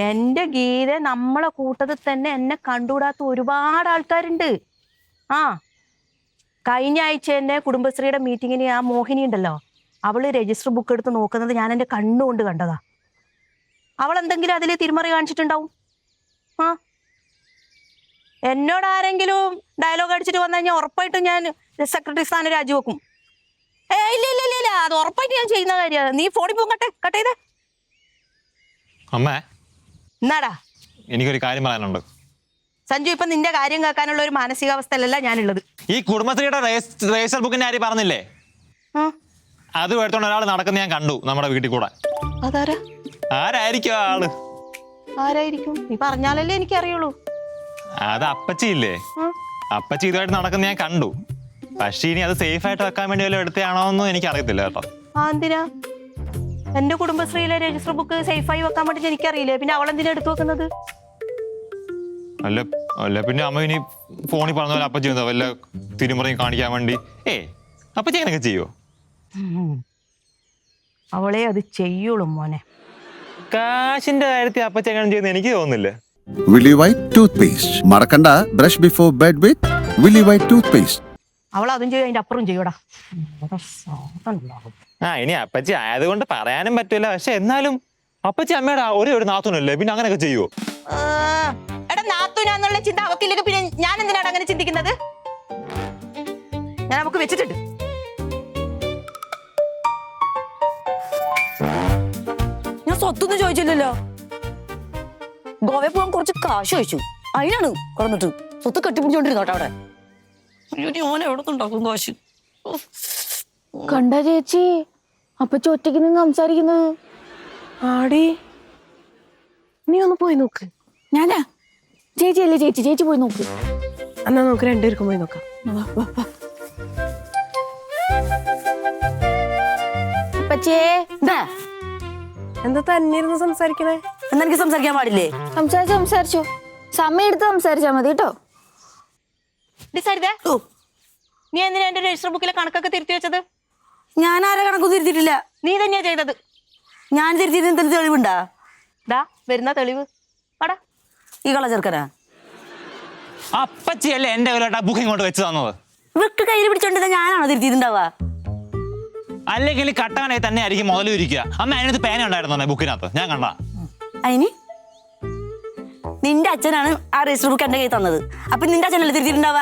എന്റെ ഗീത നമ്മളെ കൂട്ടത്തിൽ തന്നെ എന്നെ കണ്ടുകൂടാത്ത ഒരുപാട് ആൾക്കാരുണ്ട്. ആ കഴിഞ്ഞ ആഴ്ച എന്നെ കുടുംബശ്രീയുടെ മീറ്റിങ്ങിന് ആ മോഹിനി ഉണ്ടല്ലോ, അവള് രജിസ്റ്റർ ബുക്ക് എടുത്ത് നോക്കുന്നത് ഞാൻ എന്റെ കണ്ണുകൊണ്ട് കണ്ടതാ. അവൾ എന്തെങ്കിലും അതിൽ തിരിമറി കാണിച്ചിട്ടുണ്ടാവും. ആ എന്നോട് ആരെങ്കിലും ഡയലോഗ് അടിച്ചിട്ട് വന്നു കഴിഞ്ഞാൽ ഉറപ്പായിട്ടും ഞാൻ സെക്രട്ടറി സ്ഥാനം രാജിവെക്കും. ഇല്ല ഇല്ല ഇല്ല ഇല്ല, അത് ഉറപ്പായിട്ട് ഞാൻ ചെയ്യുന്ന കാര്യമാണ്. നീ ഫോണിൽ പോകും. കട്ട് ചെയ്തേ. അമ്മേ, എന്നാടാ? എനിക്കൊരു കാര്യം പറയാനുണ്ട്. സഞ്ജു, ഇപ്പൊ നിന്റെ കാര്യം കേൾക്കാനുള്ള ഒരു മാനസികാവസ്ഥയിലല്ല ഞാനുള്ളത്. ഈ കുടുംബശ്രീയുടെ രജിസ്റ്റർ ബുക്കിന്റെ കാര്യം പറഞ്ഞില്ലേ, അത് എടുത്തോണ്ട് ഒരാൾ നടക്കുന്ന ഞാൻ കണ്ടു നമ്മുടെ വീട്ടിൽ കൂടെ. അതാരാ? ആരായിരിക്കും ആള്? ആരായിരിക്കും? നീ പറഞ്ഞാലല്ലേ എനിക്കറിയുള്ളൂ. അത് അപ്പച്ചി ഇല്ലേ, അപ്പച്ചി ഇതുമായിട്ട് നടക്കുന്ന ഞാൻ കണ്ടു. പക്ഷേ ഇനി അത് സേഫ് ആയിട്ട് വെക്കാൻ വേണ്ടി വല്ല എടുത്തയാണോന്നും എനിക്ക് അറിയത്തില്ല കേട്ടോ. എന്തിനാ? എന്റെ കുടുംബശ്രീയിലെ രജിസ്റ്റർ ബുക്ക് സേഫായി വെക്കാൻ വേണ്ടി എനിക്കറിയില്ലേ, പിന്നെ അവളെന്തിനാ എടുത്തു വെക്കുന്നത്? അല്ല അല്ല പിന്നെ അമ്മ ഇനി ഫോണിൽ പറഞ്ഞ പോലെ അപ്പച്ചി എന്താ വല്ല തിരുമുറയും കാണിക്കാൻ വേണ്ടി അപ്പച്ചി അങ്ങനെയൊക്കെ ചെയ്യോ? അവളെ അത് ചെയ്യുള്ളൂ മോനെ. കാശിന്റെ കാര്യത്തിൽ അപ്പച്ചി അങ്ങനെ ചെയ്യുന്ന എനിക്ക് തോന്നുന്നില്ല. Willy White toothpaste. മറക്കണ്ട, brush before bed with Willy White toothpaste. അവൾ അതും ചെയ്യും, അതിന്റെ അപ്പുറം ചെയ്യൂടാ. ഇനി അപ്പച്ചി ആയതുകൊണ്ട് പറയാനും പറ്റൂല. പക്ഷെ എന്നാലും അപ്പച്ചി അമ്മയുടെ ഒരു നാത്തൂനല്ലേ, പിന്നെ അങ്ങനെയൊക്കെ ചെയ്യുവോ? എടാ, നാത്തൂനാന്നുള്ള ചിന്ത അവക്കില്ലെങ്കിൽ പിന്നെ ഞാൻ എന്തിനാണ് അങ്ങനെ ചിന്തിക്കുന്നത്? ഞാൻ നമുക്ക് വെച്ചിട്ടുണ്ട്. ഞാൻ സ്വത്തൊന്നും ചോദിച്ചില്ലല്ലോ. ഗോവയിൽ പോകാൻ കുറച്ച് കാശ് ചോദിച്ചു, അതിനാണ് കുറന്നിട്ട് സ്വത്ത് കെട്ടിപ്പിടിച്ചോണ്ടിരുന്നോട്ടെ അവിടെ. ഓനെ എവിടെ ഉണ്ടാക്കും കാശ്? കണ്ട ചേച്ചി, അപ്പച്ചി ഒറ്റയ്ക്ക് നിന്ന് സംസാരിക്കുന്നത്. ആടി, നീ ഒന്ന് പോയി നോക്ക്. ഞാനാ? ചേച്ചി അല്ലേ ചേച്ചി, ചേച്ചി പോയി നോക്ക്. എന്നാ നമുക്ക് രണ്ടുപേർക്കും പോയി നോക്കാം. അപ്പച്ചേ, എന്താ തന്നെ ഇരുന്ന് സംസാരിക്കണേ? എന്നാ എനിക്ക് സംസാരിക്കാൻ പാടില്ലേ? സംസാരിച്ചോ. സമയം എടുത്ത് സംസാരിച്ചാ മതി കേട്ടോ. നീ എന്തിനാ എന്റെ രജിസ്റ്റർ ബുക്കിലെ കണക്കൊക്കെ തിരുത്തി വെച്ചത്? ഞാൻ ആരെ കണക്കൊന്നും തിരുത്തിയിട്ടില്ല. നീ തന്നെയാ ചെയ്തത്. ഞാൻ തിരുത്തിയത് എന്തെങ്കിലും തെളിവുണ്ടാ? വരുന്ന തെളിവ് പടാ. ഈ കള ചെറുക്കനാ? അപ്പച്ചിയല്ലേ എന്റെ ബുക്ക് ഇങ്ങോട്ട് വെച്ച് തന്നത്. ഇവർക്ക് കയ്യിൽ പിടിച്ചോണ്ടിരുന്ന ഞാനാണോ തിരുത്തിയിട്ടുണ്ടാവുക? അല്ലെങ്കിൽ കട്ടാനായി തന്നെ ആയിരിക്കും മുതലിരിക്കുക. അമ്മ അതിനകത്ത് പേന ഉണ്ടായിരുന്നു ബുക്കിനകത്ത്, ഞാൻ കണ്ടാ. അതിന് നിന്റെ അച്ഛനാണ് ആ രജിസ്റ്റർ ബുക്ക് എന്റെ കയ്യിൽ തന്നത്. അപ്പൊ നിന്റെ അച്ഛനല്ലേ തിരുത്തിയിട്ടുണ്ടാവുക?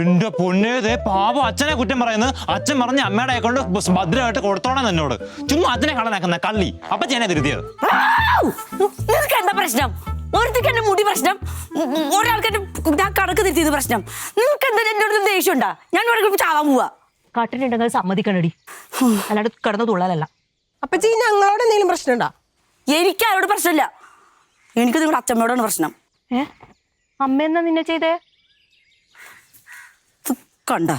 എന്റെ പൊന്നേതേ പാപം അച്ഛനെ കുറ്റം പറയുന്നത്. അച്ഛൻ പറഞ്ഞ അമ്മയുടെ കൊണ്ട് ഭദ്രമായിട്ട് കൊടുത്തോണം എന്നോട്. ചുമ്മാ അച്ഛനെ കള്ളനാക്കുന്ന കള്ളി. അപ്പൊ ഞാൻ തിരുത്തിയത്. നിനക്ക് എന്താ പ്രശ്നം? ഒരുത്തേക്ക് എന്റെ മുടി പ്രശ്നം, ഒരാൾക്ക് എന്റെ കണക്ക് തിരുത്തിയത് പ്രശ്നം. നിങ്ങൾക്ക് എന്താ എന്നോട് ദേഷ്യം ഉണ്ടാ? ഞാൻ ഇവിടെ ചാവാൻ പോവാ. കാട്ടിനുണ്ടെങ്കിൽ സമ്മതിക്കണടി, അല്ലാണ്ട് കിടന്ന് തുള്ളലല്ല. അപ്പച്ചി, ഞങ്ങളോട് എന്തെങ്കിലും പ്രശ്നം ഉണ്ടാ? എനിക്ക് ആരോട് പ്രശ്നമില്ല. എനിക്ക് നിങ്ങളുടെ അച്ഛമ്മയോടാണ് പ്രശ്നം. അമ്മ എന്നാ നിന്നെ ചെയ്തേ? കണ്ട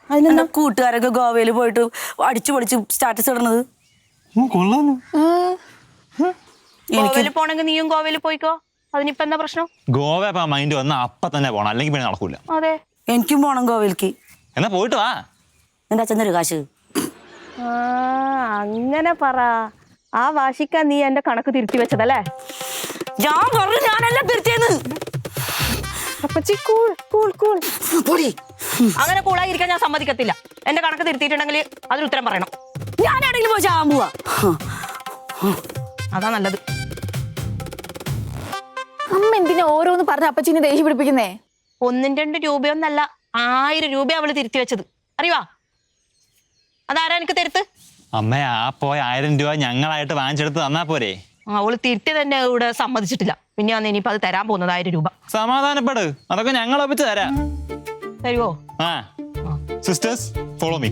അതിനെന്താ കൂട്ടുകാരൊക്കെ ഗോവയിൽ പോയിട്ട് അടിച്ചു പൊളിച്ച് സ്റ്റാറ്റസ് ഇടുന്നത്? ഗോവയിൽ പോണെങ്കിൽ നീയും ഗോവയിൽ പോയിക്കോ. അതിനിപ്പോ എന്താ പ്രശ്നം? ഗോവ മൈൻഡ് വന്ന അപ്പ തന്നെ പോണം, അല്ലെങ്കിൽ പിന്നെ നടക്കൂല. അതെ, എനിക്കും പോണം ഗോവയിലേക്ക്. എന്നാ പോയിട്ട് വാ. നിന്റെ അച്ഛൻ തരും കാശ്. അങ്ങനെ പറ. ആ വാശിക്കാ നീ എന്റെ കണക്ക് തിരുത്തി വെച്ചതല്ലേ? ഞാൻ പറഞ്ഞു ഞാനെല്ലാം തിരുത്തിയെന്ന്. അപ്പച്ചി, കൂൾ കൂൾ കൂൾ. അങ്ങനെ കൂളായിരിക്കാൻ ഞാൻ സമ്മതിക്കത്തില്ല. എന്റെ കണക്ക് തിരുത്തിയിട്ടുണ്ടെങ്കിൽ അതിന് ഉത്തരം പറയണം. ഞാൻ എവിടെയെങ്കിലും പോയി ചാവാൻ പോവാ. അതാ നല്ലത്. അമ്മ എന്തിനാ ഓരോന്ന് പറഞ്ഞ അപ്പച്ചിനെ ദേഷ്യം പിടിപ്പിക്കുന്നേ? 1-2 രൂപയൊന്നല്ല, 1000 രൂപ അവള് തിരുത്തി വെച്ചത്. അറിയുവാ? അതാരാ എനിക്ക് തരുത്ത്? അമ്മ ആ പോയ 1000 രൂപ ഞങ്ങളായിട്ട് വാങ്ങിച്ചെടുത്ത് തന്നാ പോരെ? അവള് തിരുത്തി തന്നെ ഇവിടെ സമ്മതിച്ചിട്ടില്ല. പിന്നെ വന്ന് ഇനിയിപ്പോ അത് തരാൻ പോകുന്നത് 1000 രൂപ. സമാധാനപ്പെട്, അതൊക്കെ ഞങ്ങൾ ഒപ്പിച്ച് തരാം. തരുവോ? Sisters follow me.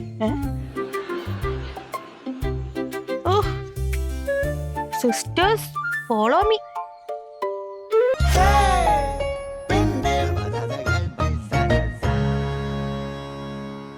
Sisters follow me.